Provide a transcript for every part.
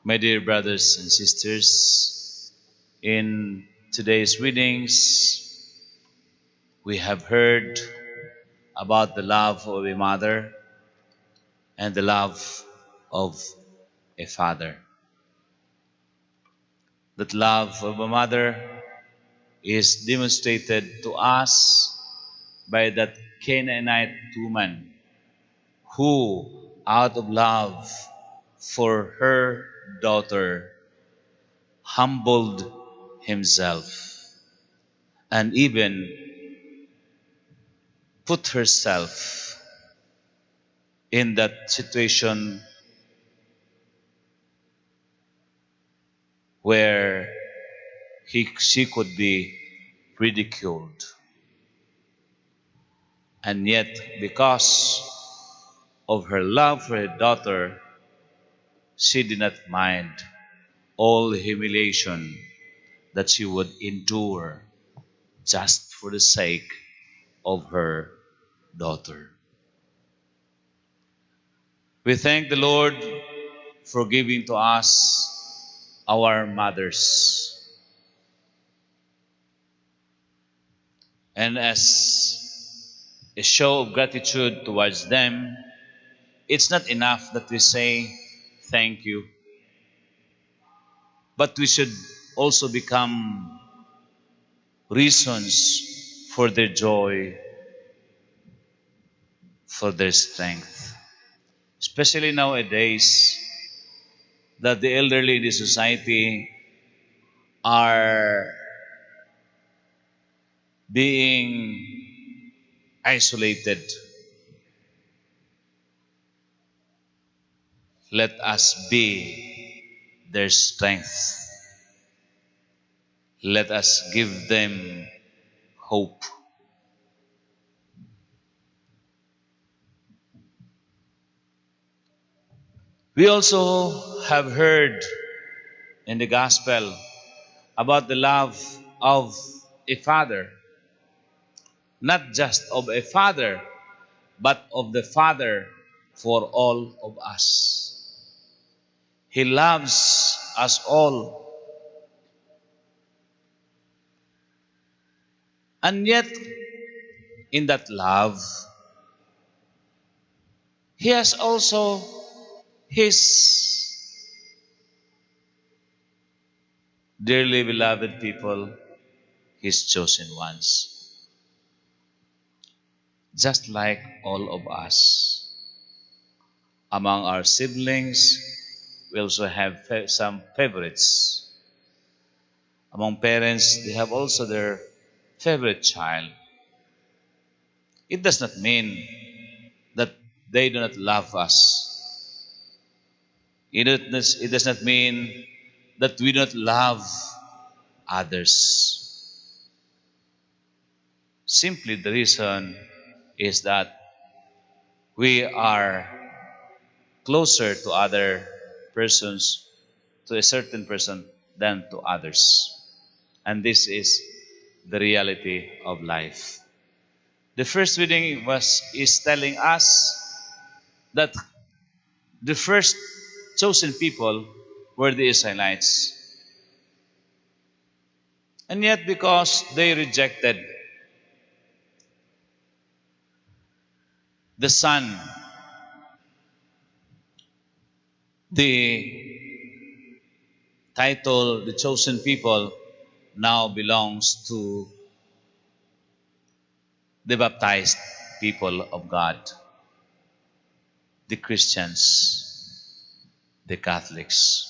My dear brothers and sisters, in today's readings, we have heard about the love of a mother and the love of a father. That love of a mother is demonstrated to us by that Canaanite woman who, out of love for her daughter, humbled himself and even put herself in that situation where she could be ridiculed. And yet, because of her love for her daughter, she did not mind all the humiliation that she would endure just for the sake of her daughter. We thank the Lord for giving to us our mothers. And as a show of gratitude towards them, it's not enough that we say thank you, but we should also become reasons for their joy, for their strength. Especially nowadays, that the elderly in the society are being isolated. Let us be their strength. Let us give them hope. We also have heard in the gospel about the love of a father, not just of a father, but of the Father for all of us. He loves us all. And yet, in that love, He has also His dearly beloved people, His chosen ones, just like all of us. Among our siblings, we also have some favorites. Among parents, they have also their favorite child. It does not mean that they do not love us. It does not mean that we do not love others. Simply the reason is that we are closer to other persons, to a certain person, than to others. And this is the reality of life. The first reading is telling us that the first chosen people were the Israelites. And yet, because they rejected the Son, the title, the chosen people, now belongs to the baptized people of God, the Christians, the Catholics.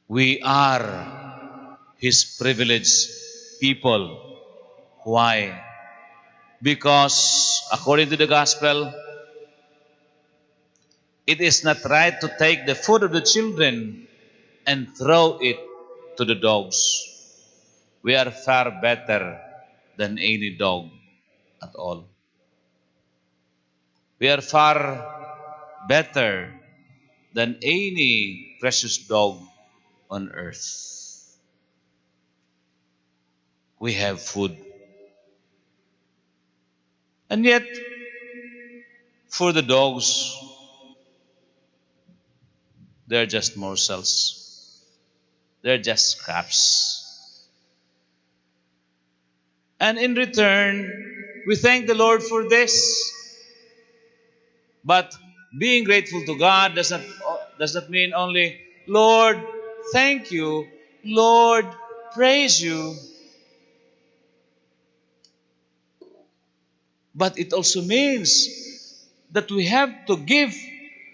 We are His privileged people. Why? Because according to the gospel, it is not right to take the food of the children and throw it to the dogs. We are far better than any dog at all. We are far better than any precious dog on earth. We have food. And yet, for the dogs, They're just morsels. They're just scraps. And in return, we thank the Lord for this. But being grateful to God does not mean only, Lord, thank you, Lord, praise you. But it also means that we have to give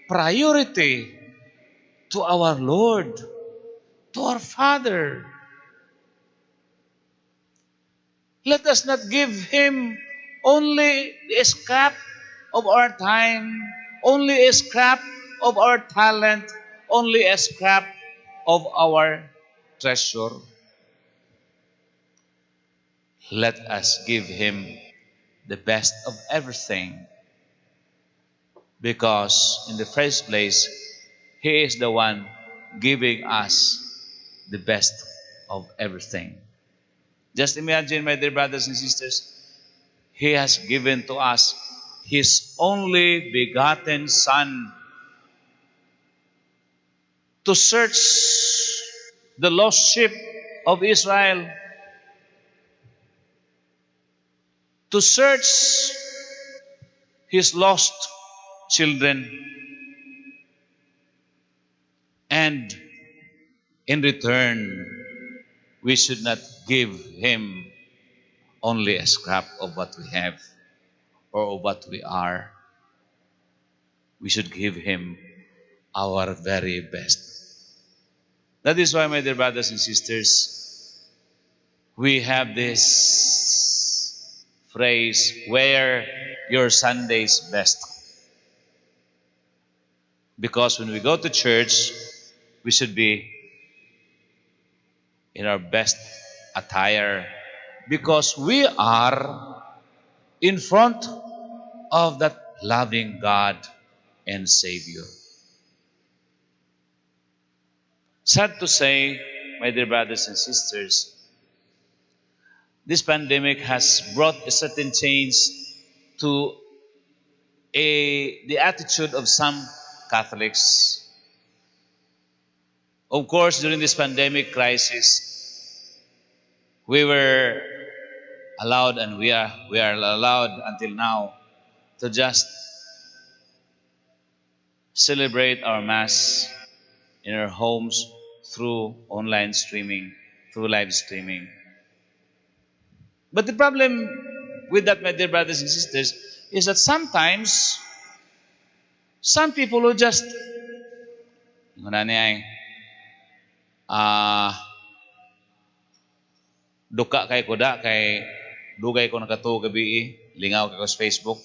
priority to our Lord, to our Father. Let us not give Him only a scrap of our time, only a scrap of our talent, only a scrap of our treasure. Let us give Him the best of everything, because in the first place, He is the one giving us the best of everything. Just imagine, my dear brothers and sisters, He has given to us His only begotten Son to search the lost sheep of Israel, to search His lost children, and in return, we should not give Him only a scrap of what we have or of what we are. We should give Him our very best. That is why, my dear brothers and sisters, we have this phrase, wear your Sunday's best. Because when we go to church, we should be in our best attire, because we are in front of that loving God and Savior. Sad to say, my dear brothers and sisters, this pandemic has brought a certain change to the attitude of some Catholics. Of course, during this pandemic crisis, we were allowed, and we are allowed until now, to just celebrate our Mass in our homes through online streaming, through live streaming. But the problem with that, my dear brothers and sisters, is that sometimes some people who just duka kay kuda kay dugay ko nakatuo gabi, lingaw kay ko sa Facebook.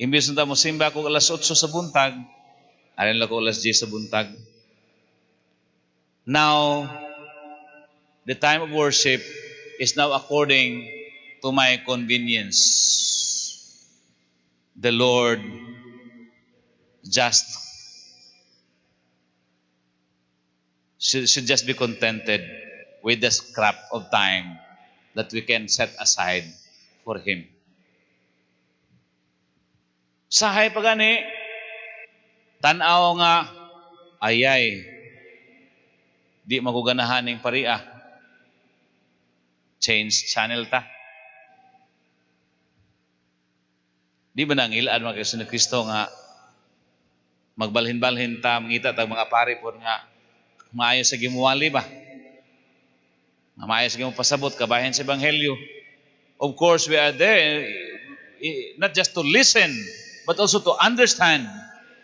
Imbis na mo simba ko alas 8 sa buntag, alin lang ko alas 10 sa buntag. Now, the time of worship is now according to my convenience. The Lord just should just be contented with the scrap of time that we can set aside for Him. Sahay pa gani, tanaw nga, ayay, di maguganahan ng pariah. Change channel ta. Di ba nangilaan mga Kristo ni Kristo nga magbalhin-balhin ta, mangita tag mga pari po nga maayo sa gimuwali ba? Maayo sa gimupasabot kabahin sa Ebanghelyo. Of course, we are there not just to listen, but also to understand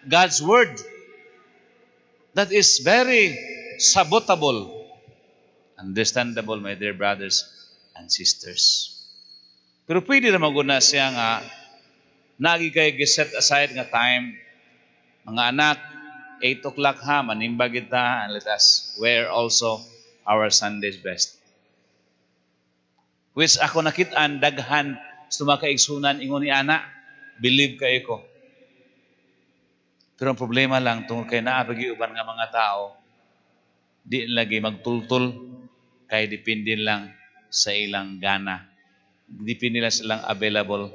God's Word. That is very sabotable, understandable, my dear brothers and sisters. Pero pwede naman guna siya nga nagi kay giset aside nga time, mga anak, 8 o'clock ha, manimba kita, and let us wear also our Sunday's best. Which ako nakitaan, daghan, sumakaigsunan, ingon ni ana, believe kayo ko. Pero ang problema lang, tungkol kay naapag-iuban nga mga tao, di lagi magtultul, kay depende lang sa ilang gana. Depende lang silang available,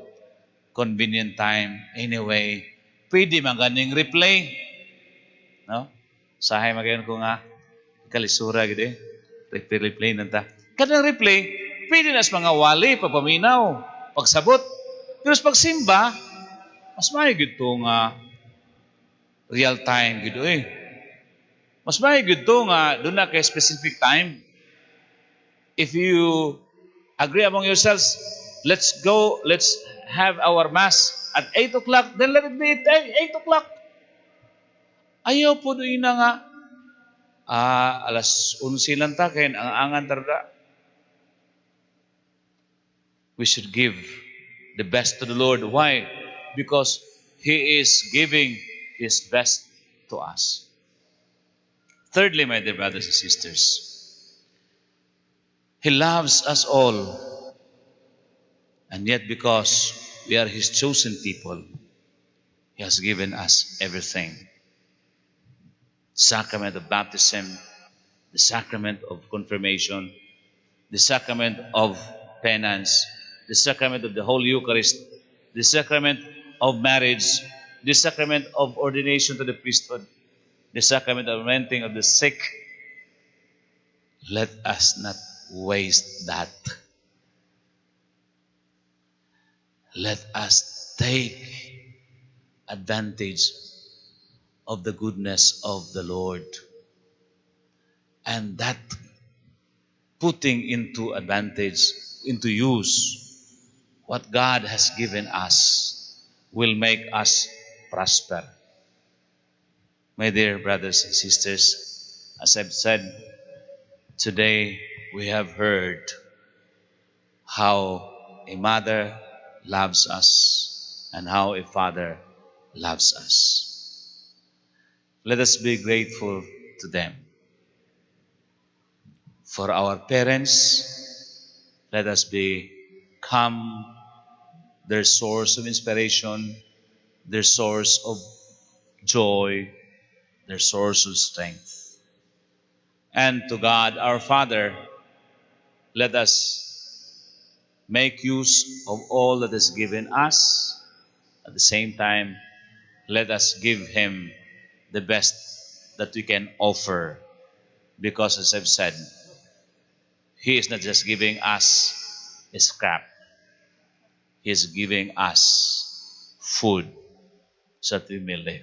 convenient time. Anyway, pwede man ganing replay. No? Sahay magayon ko nga, kalisura gid eh. Replay nanta. Kadang replay, pwede nas mga wali, papaminaw, pagsabot. Pero sa pagsimba, mas mahigit to nga real time gid eh. Mas mahigit to nga doon na kay specific time. If you agree among yourselves, let's go, let's have our mass at 8 o'clock, then let it be at 8 o'clock. Ayaw po doon na nga, alas 11 lang ta, kaya ang angan tarda. We should give the best to the Lord. Why? Because He is giving His best to us. Thirdly, my dear brothers and sisters, He loves us all. And yet because we are His chosen people, He has given us everything. Sacrament of baptism, the sacrament of confirmation, the sacrament of penance, the sacrament of the Holy Eucharist, the sacrament of marriage, the sacrament of ordination to the priesthood, the sacrament of anointing of the sick. Let us not waste that. Let us take advantage of the goodness of the Lord. And that putting into advantage, into use, what God has given us will make us prosper. My dear brothers and sisters, as I've said, today we have heard how a mother loves us and how a father loves us. Let us be grateful to them. For our parents, let us become their source of inspiration, their source of joy, their source of strength. And to God our Father, let us make use of all that is given us. At the same time, let us give Him the best that we can offer. Because as I've said, He is not just giving us a scrap. He is giving us food so that we may live.